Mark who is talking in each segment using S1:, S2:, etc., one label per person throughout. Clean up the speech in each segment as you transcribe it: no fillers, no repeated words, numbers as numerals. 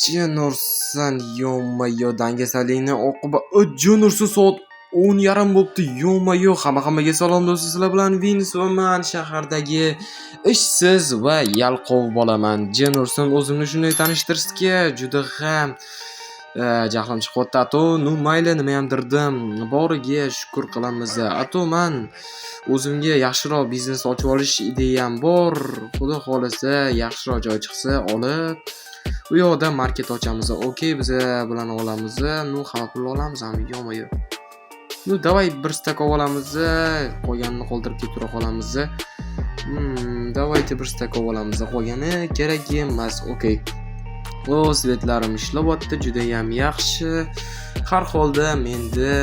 S1: Jin ursin, yo-mayo, dangasalikni oqiba. Jin ursin, soat 10:30 bo'pti. Yo-mayo, hammaga salom do'stlar, sizlar bilan Vince va men shahardagi ishsiz va yalqov bolaman. Jin ursin, o'zimni shunday tanishtirishga juda ham jahlim chiqyapti. Ato, mayli, nima ham dirdim. Boriga shukr qilamiz. Ato, men o'zimga yaxshiroq biznes ochib olish ideyam bor. Xudo xolasa, yaxshiroq joy chiqsa olib u yoqda market ochamiz. Okey, biz bilan olamiz. Hamma pul olamiz ham, yo-mayo. Davay bir stak olamiz, qolganini qoldirib ketib qolamiz. Davayte bir stak olamiz, qolgani kerak emas. Okey. Svetlarim ishlayapti, juda ham yaxshi. Har holda menda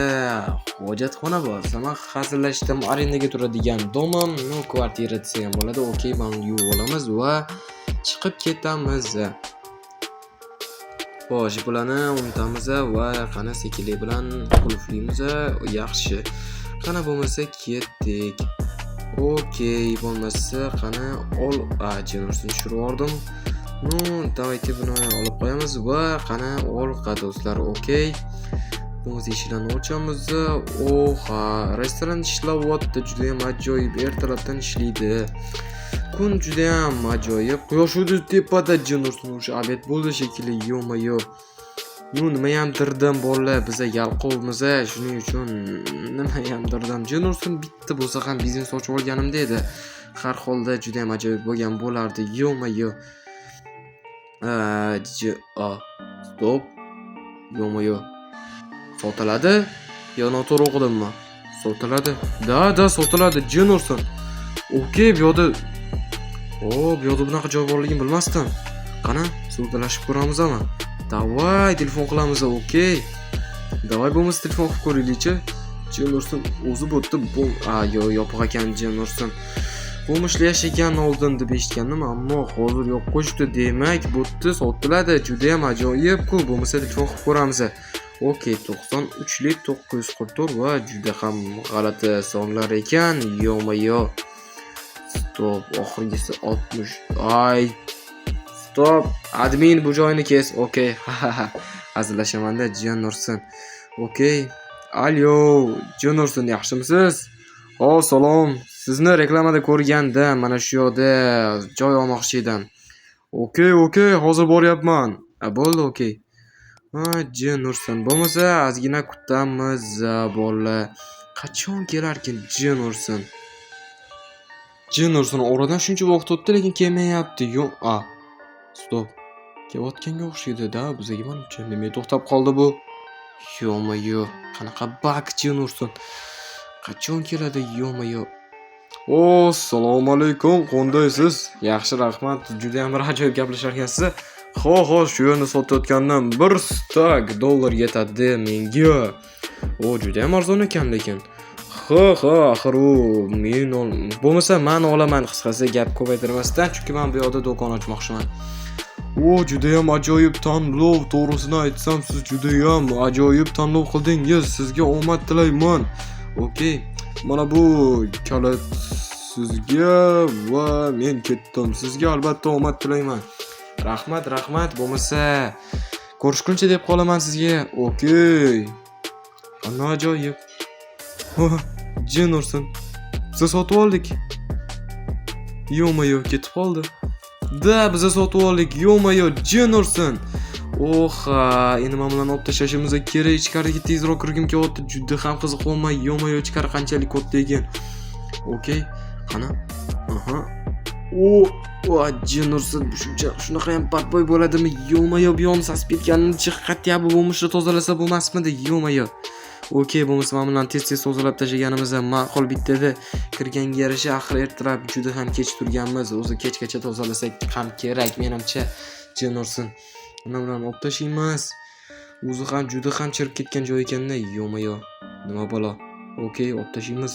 S1: hojatxona bor. Men hazillashdim, arendaga turadigan domim, kvartira desa ham bo'ladi. Okey, men yuvib olamiz va chiqib ketamiz. Xo'sh, bularni unutamiz va qana sekinlik bilan qulflaymiz. Yaxshi. Qana bo'lmasa ketdik. Okey, bo'lmasa qana ol. Jin ursin, tushirib yubordim. Davayte buni olib qo'yamiz va qana olqa do'stlar. Okey. Biz eshiklarni ochamiz. Restoran ishlayapti, juda ham ajoyib, ertalabdan ishlaydi. Kun juda ham ajoyib. Quyosh o'zi tepada, jin ursin, o'sha obed bo'ldi shekilli, yo-mayo. Nima ham dirdim bolalar, biz yalqovmiz, shuning uchun nima ham dirdim. Jin ursin, bitta bo'lsa ham biznes ochib olganimda edi. Har holda juda ham ajoyib bo'lgan bo'lardi, yo-mayo. Stop. Yo-mayo. Sotiladi? Yo, noto'g'ri o'qidimmi? Sotiladi. Da, sotiladi, jin ursin. Okey, bu yoqda bu yoqda bunaqa joy borligini bilmasdim. Qana, sudlashib ko'ramizmi? Davay, telefon qilamiz, okey. Davay bo'lmasa telefon qilib ko'raylik-chi. Jin ursin, o'zi bo'tdi. Yo, yopiq ekan, jin ursin. Bo'lmishli yashagan oldin deb eshitgandim, ammo hozir yo'q qo'shibdi. Demak, bo'tdi, sotiladi. Juda ham ajoyib-ku. Bo'lmasa telefon qilib ko'ramiz. Okey, 93lik 944 va juda ham g'alati sonlar ekan. Yo-mayo. Stop, oxirgisi 60. Stop, admin bu joyni kes. Okey. Hazillashamanda, jin ursin. Okey. Alyo, jin ursin, yaxshimisiz? Salom. Sizni reklamada ko'rganda, mana shu yoqda joy olmoqchi edim. Okey, hozir boryapman. Bo'ldi, okey. Jin ursin. Bo'lmasa, ozgina kutamiz, bolalar. Qachon kelarkin jin ursin? Jin ursin, oradan shuncha vaqt o'tdi, lekin kelmayapti. Stop. Kelayotganga o'xshaydi-da, bizga menimcha. Nima to'xtab qoldi bu? Yo-mayo, qanaqa bak jin ursin. Qachon keladi, yo-mayo? Assalomu alaykum, qandaysiz? Yaxshi, rahmat. Juda ham bir ajoyib gaplashar ekansiz. Shu yerni sotayotgandan $1 stak yetadi menga. Juda ham arzon ekan lekin. Axir u men bo'lmasa men olaman, qisqasi gap ko'paytirmasdan, chunki men bu yoqda do'kon ochmoqchiman. Juda ham ajoyib tanlov, to'g'risini aytsam, siz juda ham ajoyib tanlov qildingiz. Sizga omad tilayman. Okey. Mana bu kalit sizga va men ketdim. Sizga albatta omad tilayman. Rahmat. Bo'lmasa ko'rishguncha deb qolaman sizga. Okey. Ana ajoyib. Jin ursin. Biz sotib oldik. Yo-mayo, ketib qoldi. Biz sotib oldik. Yo-mayo, jin ursin. Endi men bilan olib tashlashimiz kerak. Ichkariga tezroq kirgim kelyapti. Juda ham qiziqyapman. Yo-mayo, ichkari qanchalik katta ekan. Okey. Qana? Jin ursin, shunaqa ham badbo'y bo'ladimi? Yo-mayo, bu yo'lni sasib ketganini chiqatya bu bo'lmishni tozalasa bo'lmasmidi? Yo-mayo. Okey, bo'lmasa men bilan tez tozalab tashlaganimiz ma'qul bitadi. Kirganga yarasha, axir ertalab juda ham kech turganmiz. O'zi kechgacha tozalasak ham kerak, menimcha. Jin ursin. Mana bilan olib tashlaymiz. O'zi ham juda ham chirib ketgan joy ekanda, yo-mayo. Nima bo'la? Okey, olib tashlaymiz.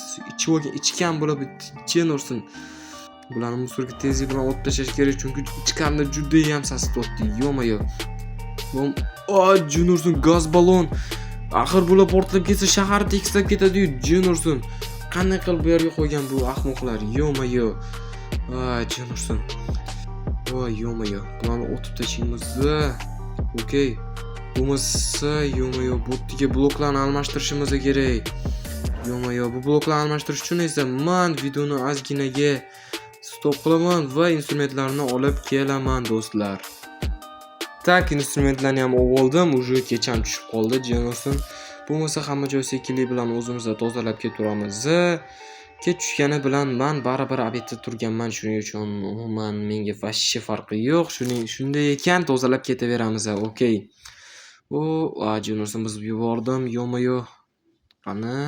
S1: Ichgan bo'lib, jin ursin. Bularni musorga tezlik bilan olib tashlash kerak, chunki ichkarida juda ham sasitdi, yo-mayo. Jin ursin, gaz balon. Axir bular portlab ketsa shahar tekislab ketadi-yu, jin ursin. Qanday qilib bu yerga qo'ygan bu ahmoqlar, yo-mayo. Jin ursin. Yo-mayo. Bularni o'tib tashlaymiz. Okey. Bo'lmasa, yo'q, botga bloklarni almashtirishimiz kerak. Yo'q, bu bloklarni almashtirish uchun esa men videoni ozginaga stop qilaman va instrumentlarni olib kelaman do'stlar. Tak, instrumentlarni ham oldim, uje kecham tushib qoldi, Jennerson. Bo'lmasa hamma joy sekinlik bilan o'zimizni tozalab keturamiz. Kech tushgani bilan men baribir obedda turganman, shuning uchun umuman menga vashshi farqi yo'q. Shunday ekan tozalab ketaveramiz, okey. Jennerson buzib yubordim, yo'q. Qani?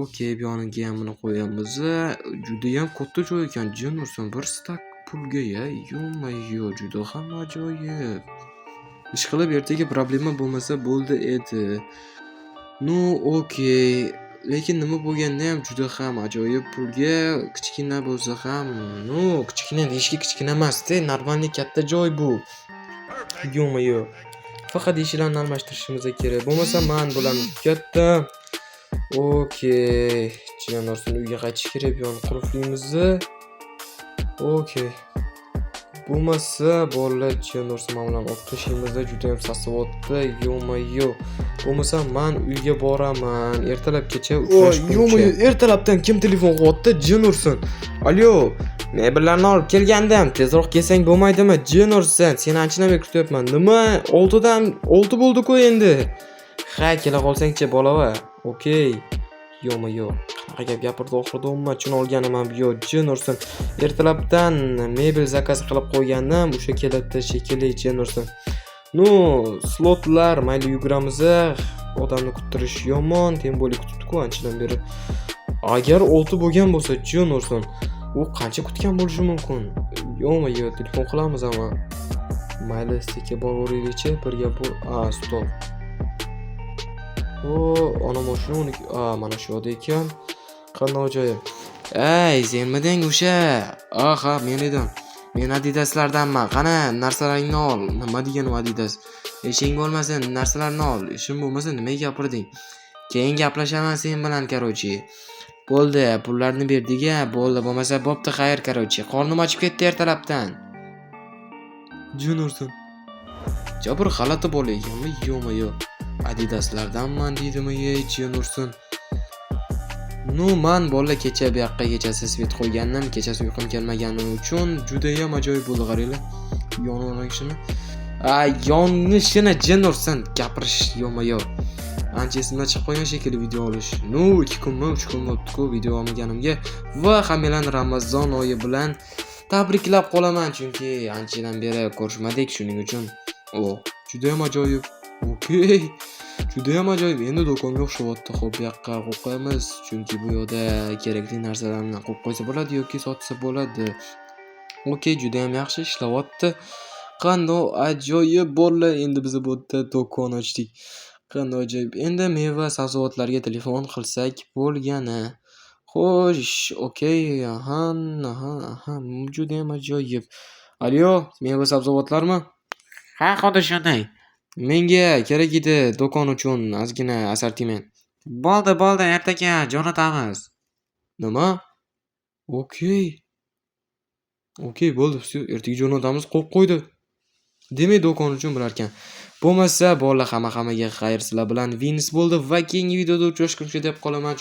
S1: Okey, bu yoniga ham buni qo'yamiz. Juda ham katta joy ekan, Jennerson, bir stak pulga, yo'q, juda ham ajoyib. Ishqilib ertaga problema bo'lmasa bo'ldi edi. Okey. Lekin nima bo'lganda ham juda ham ajoyib pulga, kichkina bo'lsa ham, kichkina deyishga kichkina emas-da, normalniy katta joy bu. Yo'q. Faqat eshiklarni almashtirishimiz kerak. Bo'lmasa men bilan ketdim. Okey. Jennerson uyga qaytish kerak, bu yerni qulflaymiz. Okey. Bo'lmasa bolalar Jennerson bilan o'qishimiz juda ham sasiyapti. Yo'q. Bo'lmasa men uyga boraman. Ertalabgacha uchrashguncha. Ertalabdan kim telefon qilyapti? Jennerson. Alyo, mebellarni olib kelgandim. Tezroq kelsang bo'lmaydimi? Jennerson, seni anchadan kutyapman. Nima? 6dan 6 bo'ldi-ku endi. Ha, kela qolsang-chi bolava. Okey. Yo'q. Qanaqa gap gapirdi oxirida ummatchini olganim bu Jennerson. Ertalabdan mebel zakaz qilib qo'ygandim, o'sha keladi shekilli Jennerson. Slotlar mayli yuguramiz. Odamni kuttirish yomon, tem bo'li kutibdi-ku anchadan beri. Agar 6 bo'lgan bo'lsa Jennerson, u qancha kutgan bo'lishi mumkin? Yo'q, telefon qilamiz ama. Mayli, seka boraveraylik-chi, birga bu. Stop. Ana mashina mana shu yoqda ekan. Qanday ajoyib. Senmiding o'sha? Ha, men edim. Men Adidaslardanman. Qani, narsalaringni ol. Nima degan u Adidas? Ishing bo'lmasin, narsalarni ol. Ishim bo'lmasa nimaga gapirding? Keyin gaplashaman sen bilan, karochi. Bo'ldi, pullarni berdik-a, bo'ldi. Bo'lmasa bo'pti, xayr, karochi. Qornim ochib ketdi ertalabdan. Jennerson. Jabr g'alati bola ekanmi? Yo'q. Adidaslardanman deydimi, Jennerson. Men bola kecha bu yoqqa kechasi svet qo'ygandim, kechasi uyqum kelmagani uchun juda ham ajoyib bo'ldi, qaranglar. Yonishini. Yonishini Jennerson gapirish yo'q. Ancha esimdan chiqib qolgan shekilli video olish. 2 kunmi, 3 kun bo'ldi-ku video olmaganimga va hammalarni Ramazon oyi bilan tabriklab qolaman, chunki anchadan beri ko'rishmadik, shuning uchun. Juda ham ajoyib. Okey. Juda ham ajoyib. Endi do'konga o'xshayotir. Xo'p, bu yoqqa qo'yamiz, chunki bu yerda kerakli narsalarni qo'yib qo'ysa bo'ladi yoki sotsa bo'ladi. Okey, juda ham yaxshi ishlayapti. Qanday ajoyib bolalar, endi biz bu yerda do'kon ochdik. Qanday ajoyib. Endi meva sabzavotlarga telefon qilsak bo'lgani. Xo'sh, okey. Juda ham ajoyib. Alyo, meva sabzavotlarmi? Ha, xuddi shunday. Menga kerak edi do'kon uchun ozgina assortiment. Bo'ldi, ertaga jo'natamiz. Nima? Okey, bo'ldi, ertaga jo'natamiz, qo'ydi. Demak, do'kon uchun bo'lar ekan. Bo'lmasa, bolalar hammaga xayr, sizlar bilan Vince bo'ldi va keyingi videoda uchrashguncha deb qolaman.